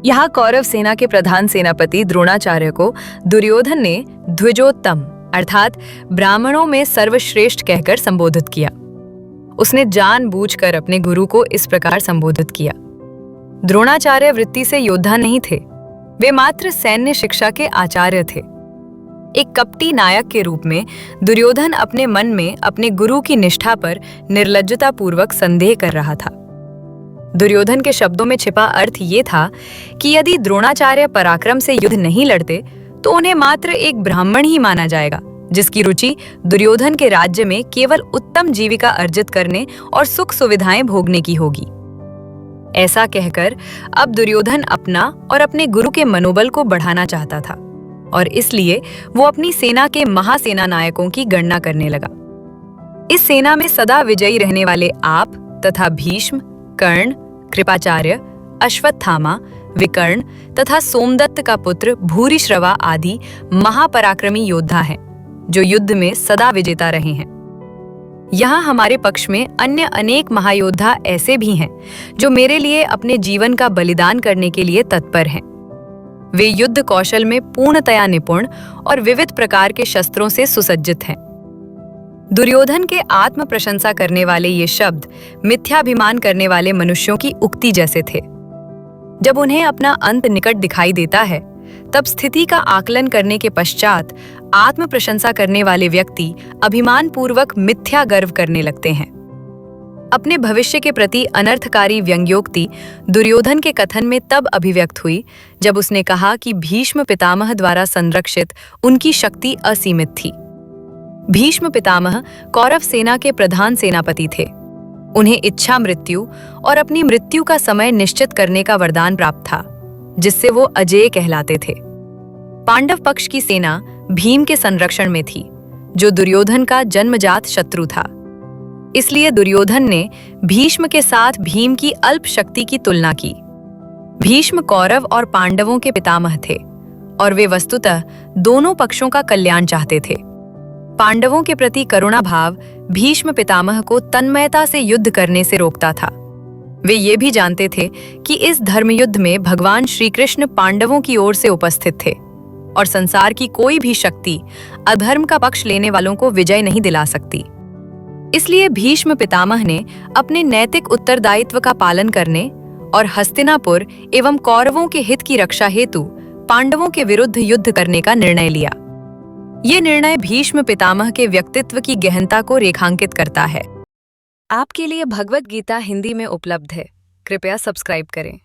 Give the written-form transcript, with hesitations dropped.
यहाँ कौरव सेना के प्रधान सेनापति द्रोणाचार्य को दुर्योधन ने द्विजोत्तम अर्थात ब्राह्मणों में सर्वश्रेष्ठ कहकर संबोधित किया। उसने जानबूझकर अपने गुरु को इस प्रकार संबोधित किया। द्रोणाचार्य वृत्ति से योद्धा नहीं थे, वे मात्र सैन्य शिक्षा के आचार्य थे। एक कपटी नायक के रूप में दुर्योधन अपने मन में अपने गुरु की निष्ठा पर निर्लज्जतापूर्वक संदेह कर रहा था। दुर्योधन के शब्दों में छिपा अर्थ ये था कि यदि द्रोणाचार्य पराक्रम से युद्ध नहीं लड़ते तो उन्हें मात्र एक ब्राह्मण ही माना जाएगा, जिसकी रुचि दुर्योधन के राज्य में केवल उत्तम जीविका अर्जित करने और सुख सुविधाएं भोगने की होगी। ऐसा कहकर अब दुर्योधन अपना और अपने गुरु के मनोबल को बढ़ाना चाहता था और इसलिए वो अपनी सेना के महासेना नायकों की गणना करने लगा। इस सेना में सदा विजयी रहने वाले आप तथा भीष्म, कर्ण, कृपाचार्य, अश्वत्थामा, विकर्ण तथा सोमदत्त का पुत्र भूरिश्रवा आदि महापराक्रमी योद्धा हैं, जो युद्ध में सदा विजेता रहे हैं। यहाँ हमारे पक्ष में अन्य अनेक महायोद्धा ऐसे भी हैं जो मेरे लिए अपने जीवन का बलिदान करने के लिए तत्पर हैं। वे युद्ध कौशल में पूर्णतया निपुण और विविध प्रकार के शस्त्रों से सुसज्जित हैं। दुर्योधन के आत्म प्रशंसा करने वाले ये शब्द मिथ्याभिमान करने वाले मनुष्यों की उक्ति जैसे थे। जब उन्हें अपना अंत निकट दिखाई देता है, तब स्थिति का आकलन करने के पश्चात आत्म प्रशंसा करने वाले व्यक्ति अभिमान पूर्वक मिथ्या गर्व करने लगते हैं। अपने भविष्य के प्रति अनर्थकारी व्यंग्योक्ति दुर्योधन के कथन में तब अभिव्यक्त हुई जब उसने कहा कि भीष्म पितामह द्वारा संरक्षित उनकी शक्ति असीमित थी। भीष्म पितामह कौरव सेना के प्रधान सेनापति थे। उन्हें इच्छा मृत्यु और अपनी मृत्यु का समय निश्चित करने का वरदान प्राप्त था, जिससे वो अजेय कहलाते थे। पांडव पक्ष की सेना भीम के संरक्षण में थी, जो दुर्योधन का जन्मजात शत्रु था। इसलिए दुर्योधन ने भीष्म के साथ भीम की अल्प शक्ति की तुलना की। भीष्म कौरव और पांडवों के पितामह थे और वे वस्तुतः दोनों पक्षों का कल्याण चाहते थे। पांडवों के प्रति करुणा भाव भीष्म पितामह को तन्मयता से युद्ध करने से रोकता था। वे ये भी जानते थे कि इस धर्मयुद्ध में भगवान श्री कृष्ण पांडवों की ओर से उपस्थित थे और संसार की कोई भी शक्ति अधर्म का पक्ष लेने वालों को विजय नहीं दिला सकती। इसलिए भीष्म पितामह ने अपने नैतिक उत्तरदायित्व का पालन करने और हस्तिनापुर एवं कौरवों के हित की रक्षा हेतु पांडवों के विरुद्ध युद्ध करने का निर्णय लिया। ये निर्णय भीष्म पितामह के व्यक्तित्व की गहनता को रेखांकित करता है। आपके लिए भगवत गीता हिंदी में उपलब्ध है, कृपया सब्सक्राइब करें।